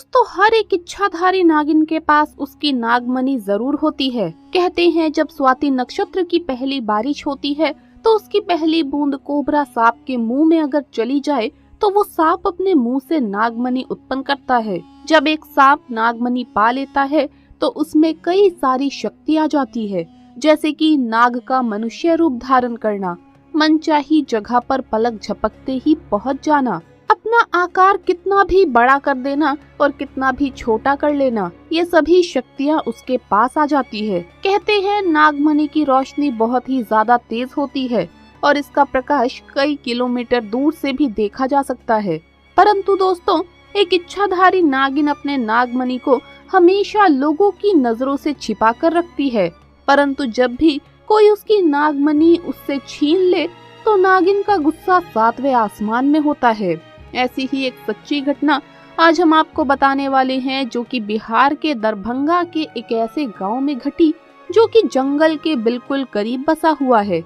दोस्तों, हर एक इच्छाधारी नागिन के पास उसकी नागमणि जरूर होती है। कहते हैं जब स्वाति नक्षत्र की पहली बारिश होती है तो उसकी पहली बूंद कोबरा सांप के मुंह में अगर चली जाए तो वो सांप अपने मुंह से नागमणि उत्पन्न करता है। जब एक सांप नागमणि पा लेता है तो उसमें कई सारी शक्ति आ जाती है, जैसे कि नाग का मनुष्य रूप धारण करना, मनचाही जगह पर पलक झपकते ही पहुंच जाना, अपना आकार कितना भी बड़ा कर देना और कितना भी छोटा कर लेना, ये सभी शक्तियाँ उसके पास आ जाती है। कहते हैं नागमणि की रोशनी बहुत ही ज्यादा तेज होती है और इसका प्रकाश कई किलोमीटर दूर से भी देखा जा सकता है। परंतु दोस्तों, एक इच्छाधारी नागिन अपने नागमणि को हमेशा लोगों की नजरों से छिपा कर रखती है, परंतु जब भी कोई उसकी नागमणि उससे छीन ले तो नागिन का गुस्सा 7वें आसमान में होता है। ऐसी ही एक सच्ची घटना आज हम आपको बताने वाले हैं, जो कि बिहार के दरभंगा के एक ऐसे गांव में घटी जो कि जंगल के बिल्कुल करीब बसा हुआ है।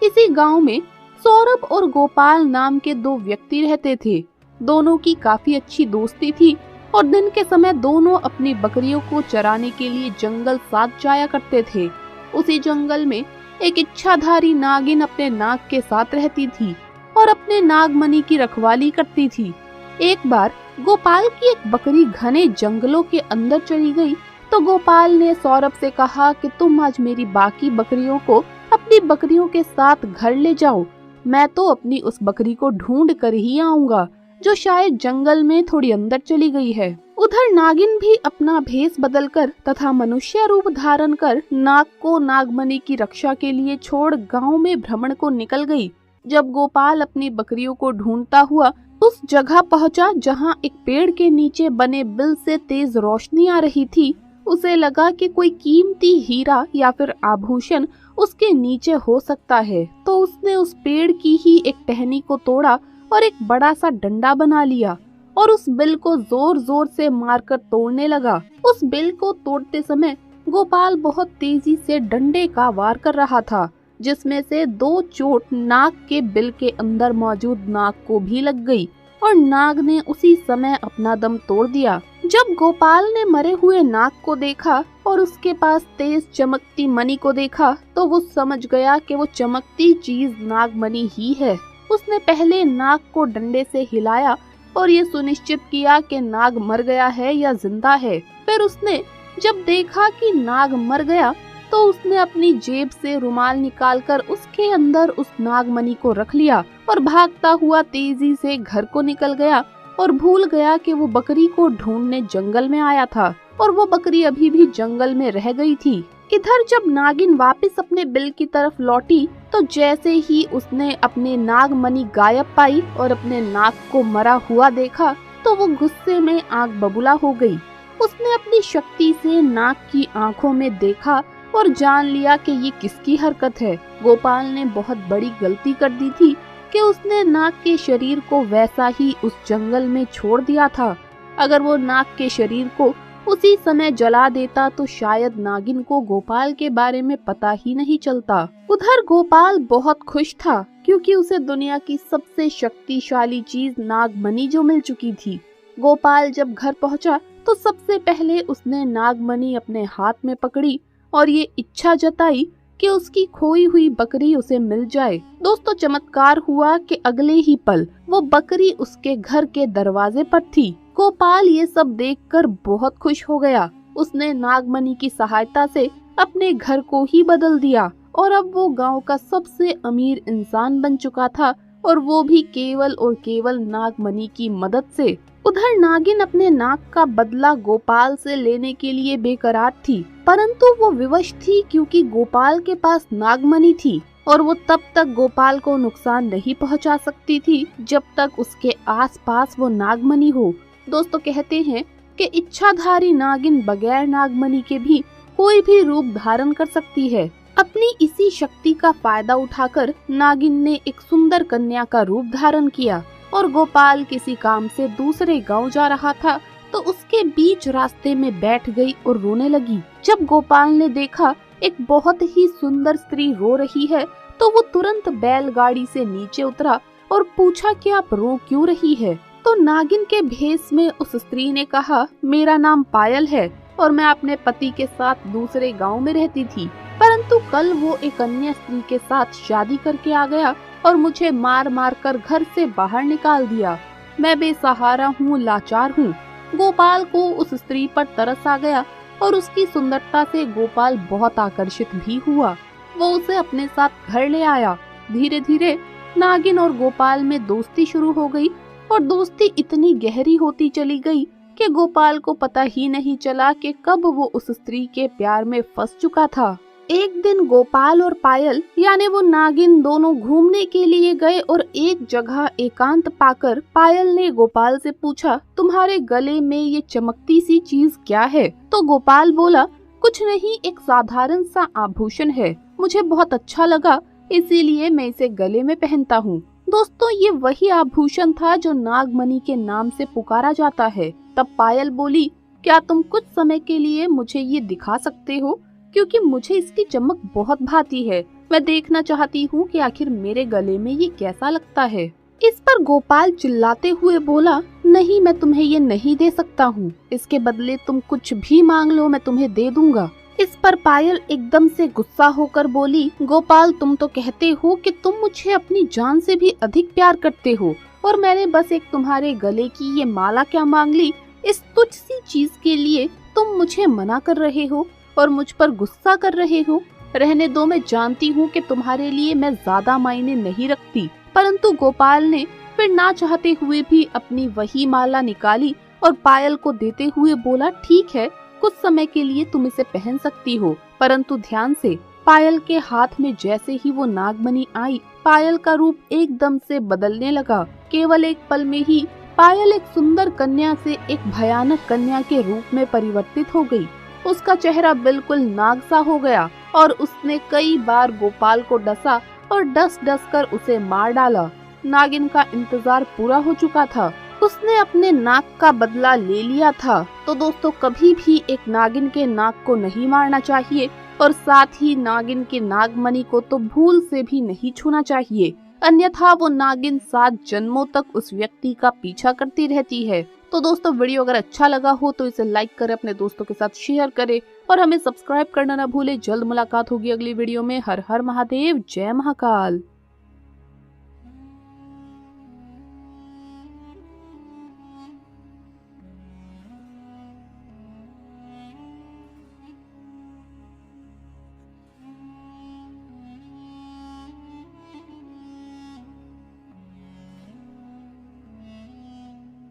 इसी गांव में सौरभ और गोपाल नाम के दो व्यक्ति रहते थे। दोनों की काफी अच्छी दोस्ती थी और दिन के समय दोनों अपनी बकरियों को चराने के लिए जंगल साथ जाया करते थे। उसी जंगल में एक इच्छाधारी नागिन अपने नाग के साथ रहती थी और अपने नागमणि की रखवाली करती थी। एक बार गोपाल की एक बकरी घने जंगलों के अंदर चली गई तो गोपाल ने सौरभ से कहा कि तुम आज मेरी बाकी बकरियों को अपनी बकरियों के साथ घर ले जाओ, मैं तो अपनी उस बकरी को ढूंढ कर ही आऊंगा जो शायद जंगल में थोड़ी अंदर चली गई है। उधर नागिन भी अपना भेष बदलकर तथा मनुष्य रूप धारण कर नाग को नागमणि की रक्षा के लिए छोड़ गांव में भ्रमण को निकल गई। जब गोपाल अपनी बकरियों को ढूंढता हुआ उस जगह पहुंचा जहां एक पेड़ के नीचे बने बिल से तेज रोशनी आ रही थी, उसे लगा कि कोई कीमती हीरा या फिर आभूषण उसके नीचे हो सकता है, तो उसने उस पेड़ की ही एक टहनी को तोड़ा और एक बड़ा सा डंडा बना लिया और उस बिल को जोर जोर से मारकर तोड़ने लगा। उस बिल को तोड़ते समय गोपाल बहुत तेजी से डंडे का वार कर रहा था, जिसमें से 2 चोट नाग के बिल के अंदर मौजूद नाग को भी लग गई और नाग ने उसी समय अपना दम तोड़ दिया। जब गोपाल ने मरे हुए नाग को देखा और उसके पास तेज चमकती मणि को देखा तो वो समझ गया कि वो चमकती चीज नागमणि ही है। उसने पहले नाग को डंडे से हिलाया और ये सुनिश्चित किया कि नाग मर गया है या जिंदा है। फिर उसने जब देखा कि नाग मर गया तो उसने अपनी जेब से रुमाल निकालकर उसके अंदर उस नागमणि को रख लिया और भागता हुआ तेजी से घर को निकल गया और भूल गया कि वो बकरी को ढूंढने जंगल में आया था और वो बकरी अभी भी जंगल में रह गई थी। इधर जब नागिन वापस अपने बिल की तरफ लौटी तो जैसे ही उसने अपने नागमणि गायब पाई और अपने नाग को मरा हुआ देखा तो वो गुस्से में आग बबूला हो गई। उसने अपनी शक्ति से नाग की आंखों में देखा और जान लिया कि ये किसकी हरकत है। गोपाल ने बहुत बड़ी गलती कर दी थी कि उसने नाग के शरीर को वैसा ही उस जंगल में छोड़ दिया था। अगर वो नाग के शरीर को उसी समय जला देता तो शायद नागिन को गोपाल के बारे में पता ही नहीं चलता। उधर गोपाल बहुत खुश था क्योंकि उसे दुनिया की सबसे शक्तिशाली चीज नागमणि जो मिल चुकी थी। गोपाल जब घर पहुंचा तो सबसे पहले उसने नागमणि अपने हाथ में पकड़ी और ये इच्छा जताई कि उसकी खोई हुई बकरी उसे मिल जाए। दोस्तों, चमत्कार हुआ कि अगले ही पल वो बकरी उसके घर के दरवाजे पर थी। गोपाल ये सब देखकर बहुत खुश हो गया। उसने नागमणि की सहायता से अपने घर को ही बदल दिया और अब वो गांव का सबसे अमीर इंसान बन चुका था, और वो भी केवल और केवल नागमणि की मदद से। उधर नागिन अपने नाग का बदला गोपाल से लेने के लिए बेकरार थी, परंतु वो विवश थी क्योंकि गोपाल के पास नागमणि थी और वो तब तक गोपाल को नुकसान नहीं पहुंचा सकती थी जब तक उसके आसपास वो नागमणि हो। दोस्तों, कहते हैं कि इच्छाधारी नागिन बगैर नागमणि के भी कोई भी रूप धारण कर सकती है। अपनी इसी शक्ति का फायदा उठाकर नागिन ने एक सुंदर कन्या का रूप धारण किया और गोपाल किसी काम से दूसरे गांव जा रहा था तो उसके बीच रास्ते में बैठ गई और रोने लगी। जब गोपाल ने देखा एक बहुत ही सुंदर स्त्री रो रही है तो वो तुरंत बैलगाड़ी से नीचे उतरा और पूछा कि आप रो क्यों रही है। तो नागिन के भेष में उस स्त्री ने कहा, मेरा नाम पायल है और मैं अपने पति के साथ दूसरे गांव में रहती थी, परंतु कल वो एक अन्य स्त्री के साथ शादी करके आ गया और मुझे मार मार कर घर से बाहर निकाल दिया। मैं बेसहारा हूँ, लाचार हूँ। गोपाल को उस स्त्री पर तरस आ गया और उसकी सुंदरता से गोपाल बहुत आकर्षित भी हुआ। वो उसे अपने साथ घर ले आया। धीरे धीरे नागिन और गोपाल में दोस्ती शुरू हो गई और दोस्ती इतनी गहरी होती चली गई कि गोपाल को पता ही नहीं चला कि कब वो उस स्त्री के प्यार में फंस चुका था। एक दिन गोपाल और पायल यानी वो नागिन दोनों घूमने के लिए गए और एक जगह एकांत पाकर पायल ने गोपाल से पूछा, तुम्हारे गले में ये चमकती सी चीज क्या है? तो गोपाल बोला, कुछ नहीं, एक साधारण सा आभूषण है, मुझे बहुत अच्छा लगा इसीलिए मैं इसे गले में पहनता हूँ। दोस्तों, ये वही आभूषण था जो नागमणि के नाम से पुकारा जाता है। तब पायल बोली, क्या तुम कुछ समय के लिए मुझे ये दिखा सकते हो, क्योंकि मुझे इसकी चमक बहुत भाती है। मैं देखना चाहती हूँ कि आखिर मेरे गले में ये कैसा लगता है। इस पर गोपाल चिल्लाते हुए बोला, नहीं, मैं तुम्हें ये नहीं दे सकता हूँ, इसके बदले तुम कुछ भी मांग लो, मैं तुम्हें दे दूंगा। इस पर पायल एकदम से गुस्सा होकर बोली, गोपाल, तुम तो कहते हो कि तुम मुझे अपनी जान से भी अधिक प्यार करते हो और मैंने बस एक तुम्हारे गले की ये माला क्या मांग ली। इस तुच्छ सी चीज के लिए तुम मुझे मना कर रहे हो और मुझ पर गुस्सा कर रहे हो। रहने दो, मैं जानती हूँ कि तुम्हारे लिए मैं ज्यादा मायने नहीं रखती। परंतु गोपाल ने फिर ना चाहते हुए भी अपनी वही माला निकाली और पायल को देते हुए बोला, ठीक है, कुछ समय के लिए तुम इसे पहन सकती हो, परंतु ध्यान से। पायल के हाथ में जैसे ही वो नागमणि आई, पायल का रूप एकदम से बदलने लगा। केवल एक पल में ही पायल एक सुंदर कन्या से एक भयानक कन्या के रूप में परिवर्तित हो गई। उसका चेहरा बिल्कुल नाग सा हो गया और उसने कई बार गोपाल को डसा और डस डस कर उसे मार डाला। नागिन का इंतजार पूरा हो चुका था, उसने अपने नाक का बदला ले लिया था। तो दोस्तों, कभी भी एक नागिन के नाक को नहीं मारना चाहिए और साथ ही नागिन के नागमणि को तो भूल से भी नहीं छूना चाहिए, अन्यथा वो नागिन 7 जन्मों तक उस व्यक्ति का पीछा करती रहती है। तो दोस्तों, वीडियो अगर अच्छा लगा हो तो इसे लाइक करें, अपने दोस्तों के साथ शेयर करें और हमें सब्सक्राइब करना ना भूले। जल्द मुलाकात होगी अगली वीडियो में। हर हर महादेव, जय महाकाल।